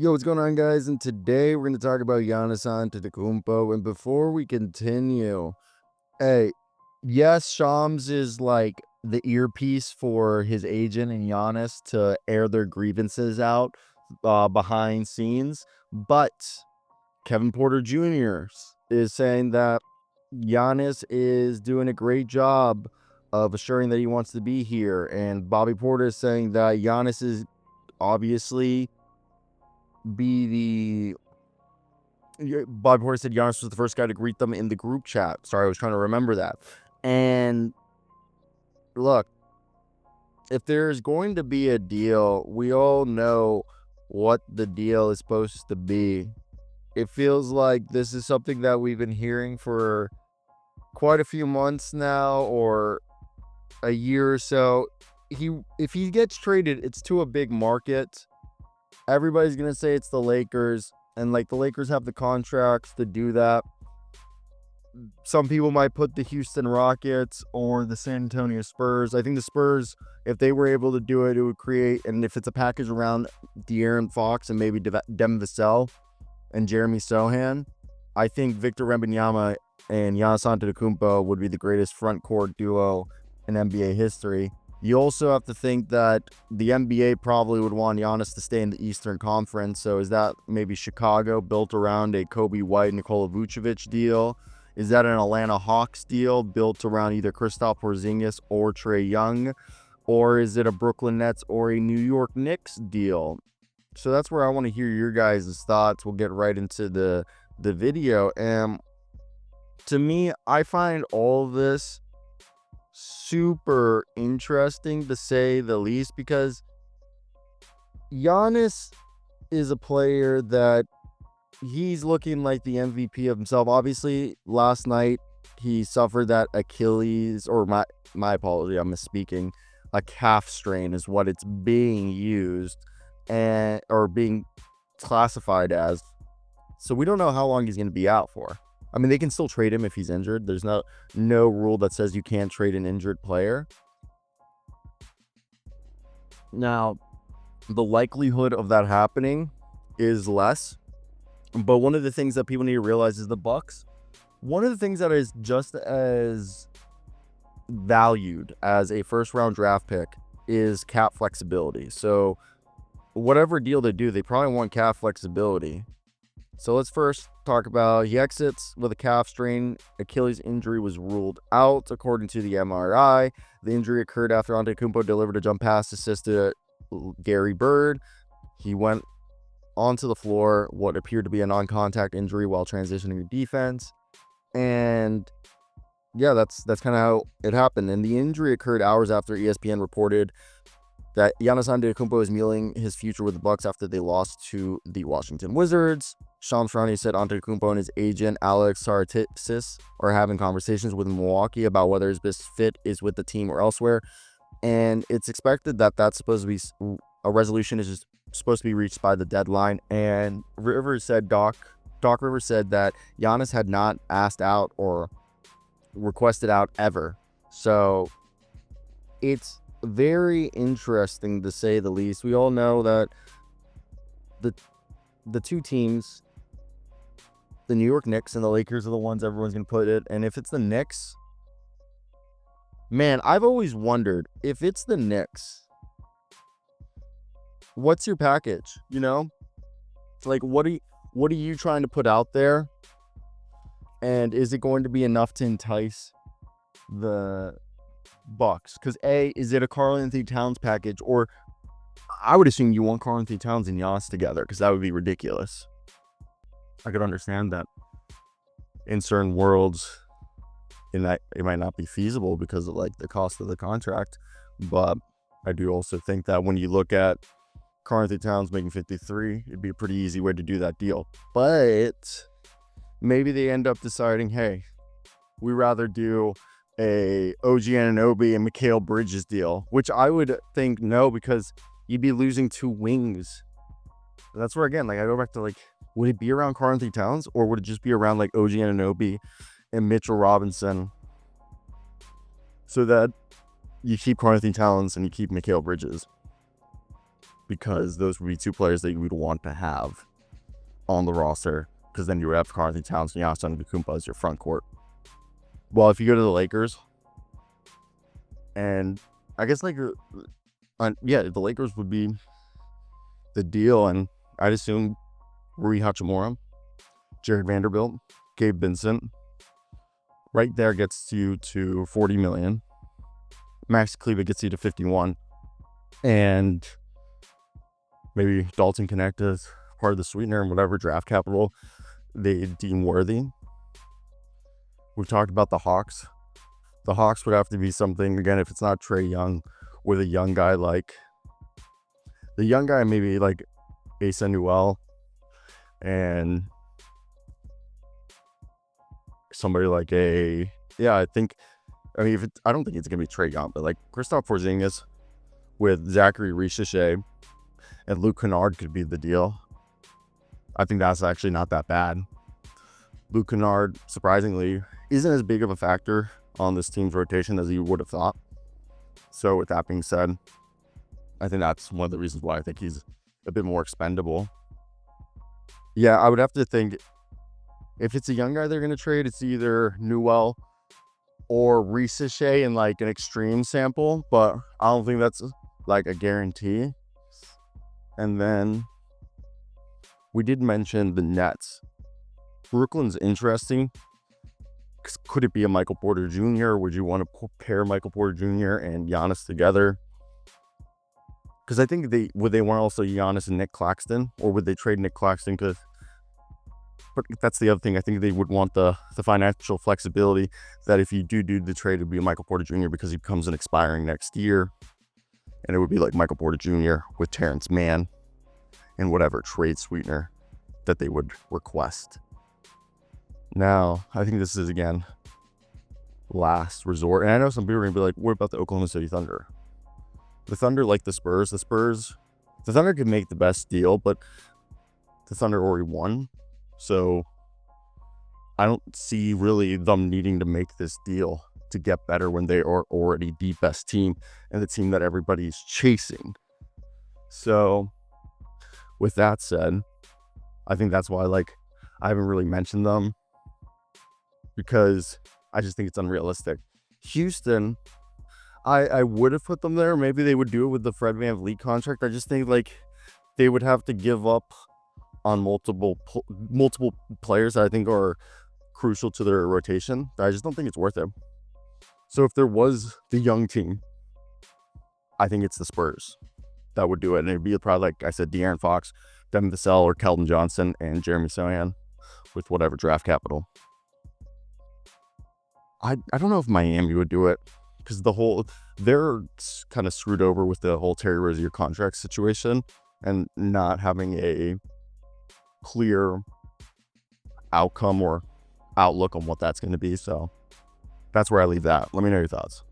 Yo, what's going on, guys? And today we're going to talk about Giannis Antetokounmpo. And before we continue, hey, yes, Shams is like the earpiece for his agent and Giannis to air their grievances out behind scenes. But Kevin Porter Jr. is saying that Giannis is doing a great job of assuring that he wants to be here. And Bobby Porter is saying that Giannis is obviously Bobby Porter said Giannis was the first guy to greet them in the group chat. Sorry, I was trying to remember that. And look, if there's going to be a deal, we all know what the deal is supposed to be. It feels like this is something that we've been hearing for quite a few months now, or a year or so. If he gets traded, it's to a big market. Everybody's going to say it's the Lakers, and like the Lakers have the contracts to do that. Some people might put the Houston Rockets or the San Antonio Spurs. I think the Spurs, if they were able to do it, it would create, and if it's a package around De'Aaron Fox and maybe Devin Vassell and Jeremy Sohan, I think Victor Wembanyama and Giannis Antetokounmpo would be the greatest front court duo in NBA history. You also have to think that the NBA probably would want Giannis to stay in the Eastern Conference. So is that maybe Chicago built around a Kobe White, Nikola Vucevic deal? Is that an Atlanta Hawks deal built around either Kristaps Porzingis or Trae Young? Or is it a Brooklyn Nets or a New York Knicks deal? So that's where I want to hear your guys' thoughts. We'll get right into the video. And to me, I find all of this super interesting, to say the least, because Giannis is a player that he's looking like the MVP of himself. Obviously, last night he suffered that Achilles, or my apology, I'm misspeaking. A calf strain is what it's being used or being classified as. So we don't know how long he's going to be out for. I mean, they can still trade him if he's injured. There's no rule that says you can't trade an injured player. Now, the likelihood of that happening is less. But one of the things that people need to realize is the Bucks. One of the things that is just as valued as a first-round draft pick is cap flexibility. So whatever deal they do, they probably want cap flexibility. So let's first talk about, he exits with a calf strain. Achilles injury was ruled out according to the MRI. The injury occurred after Antetokounmpo delivered a jump pass assist to Gary Bird. He went onto the floor, what appeared to be a non-contact injury, while transitioning to defense. And yeah, that's kind of how it happened. And the injury occurred hours after ESPN reported that Giannis Antetokounmpo is mulling his future with the Bucks after they lost to the Washington Wizards. Shams said Antetokounmpo and his agent Alex Sartsis are having conversations with Milwaukee about whether his best fit is with the team or elsewhere, and it's expected that that's supposed to be a resolution is just supposed to be reached by the deadline. And Rivers said Doc Rivers said that Giannis had not asked out or requested out ever. So it's very interesting, to say the least. We all know that the two teams, the New York Knicks and the Lakers, are the ones everyone's going to put it. And if it's the Knicks, man, I've always wondered, if it's the Knicks, what's your package? You know, like, what are you trying to put out there? And is it going to be enough to entice the Bucks? Because is it a Karl-Anthony Towns package? Or I would assume you want Karl-Anthony Towns and Giannis together, because that would be ridiculous. I could understand that in certain worlds, it might not be feasible because of like the cost of the contract. But I do also think that when you look at Karl-Anthony Towns making 53, it'd be a pretty easy way to do that deal. But maybe they end up deciding, hey, we rather do a OG Anunoby and Mikal Bridges deal, which I would think no, because you'd be losing two wings. That's where, again, like, I go back to, like, would it be around Karl-Anthony Towns, or would it just be around like OG Anunoby and Mitchell Robinson, so that you keep Karl-Anthony Towns and you keep Mikal Bridges? because those would be two players that you would want to have on the roster, because then you would have Karl-Anthony Towns and Giannis Antetokounmpo as your front court. Well, if you go to the Lakers, and I guess the Lakers would be the deal, and I'd assume Rui Hachimura, Jared Vanderbilt, Gabe Vincent, right there gets you to $40 million. Max Kleber gets you to 51, and maybe Dalton Connect as part of the sweetener and whatever draft capital they deem worthy. We've talked about the Hawks. The Hawks would have to be something, again, if it's not Trae Young, with a young guy maybe like Asa Newell, and somebody like I don't think it's gonna be Trae Young, but like Kristaps Porzingis with Zachary Richeche and Luke Kennard could be the deal. I think that's actually not that bad. Luke Kennard, surprisingly, isn't as big of a factor on this team's rotation as you would have thought. So with that being said, I think that's one of the reasons why I think he's a bit more expendable. Yeah, I would have to think, if it's a young guy they're going to trade, it's either Newell or Richeche in like an extreme sample, but I don't think that's like a guarantee. And then we did mention the Nets. Brooklyn's interesting. Could it be a Michael Porter Jr.? Would you want to pair Michael Porter Jr. and Giannis together? Because I think would they want also Giannis and Nick Claxton, or would they trade Nick Claxton? But that's the other thing. I think they would want the financial flexibility that if you do the trade, it would be Michael Porter Jr. because he becomes an expiring next year, and it would be like Michael Porter Jr. with Terrence Mann and whatever trade sweetener that they would request. Now, I think this is, again, last resort. And I know some people are going to be like, what about the Oklahoma City Thunder? The Thunder, like the Spurs. The Thunder could make the best deal, but the Thunder already won. So I don't see really them needing to make this deal to get better when they are already the best team and the team that everybody's chasing. So with that said, I think that's why I haven't really mentioned them, because I just think it's unrealistic. Houston, I would have put them there. Maybe they would do it with the Fred VanVleet contract. I just think they would have to give up on multiple players that I think are crucial to their rotation. I just don't think it's worth it. So if there was the young team, I think it's the Spurs that would do it. And it'd be probably, like I said, De'Aaron Fox, Devin Vassell, or Keldon Johnson, and Jeremy Sochan with whatever draft capital. I don't know if Miami would do it, because they're kind of screwed over with the whole Terry Rozier contract situation and not having a clear outcome or outlook on what that's going to be. So that's where I leave that. Let me know your thoughts.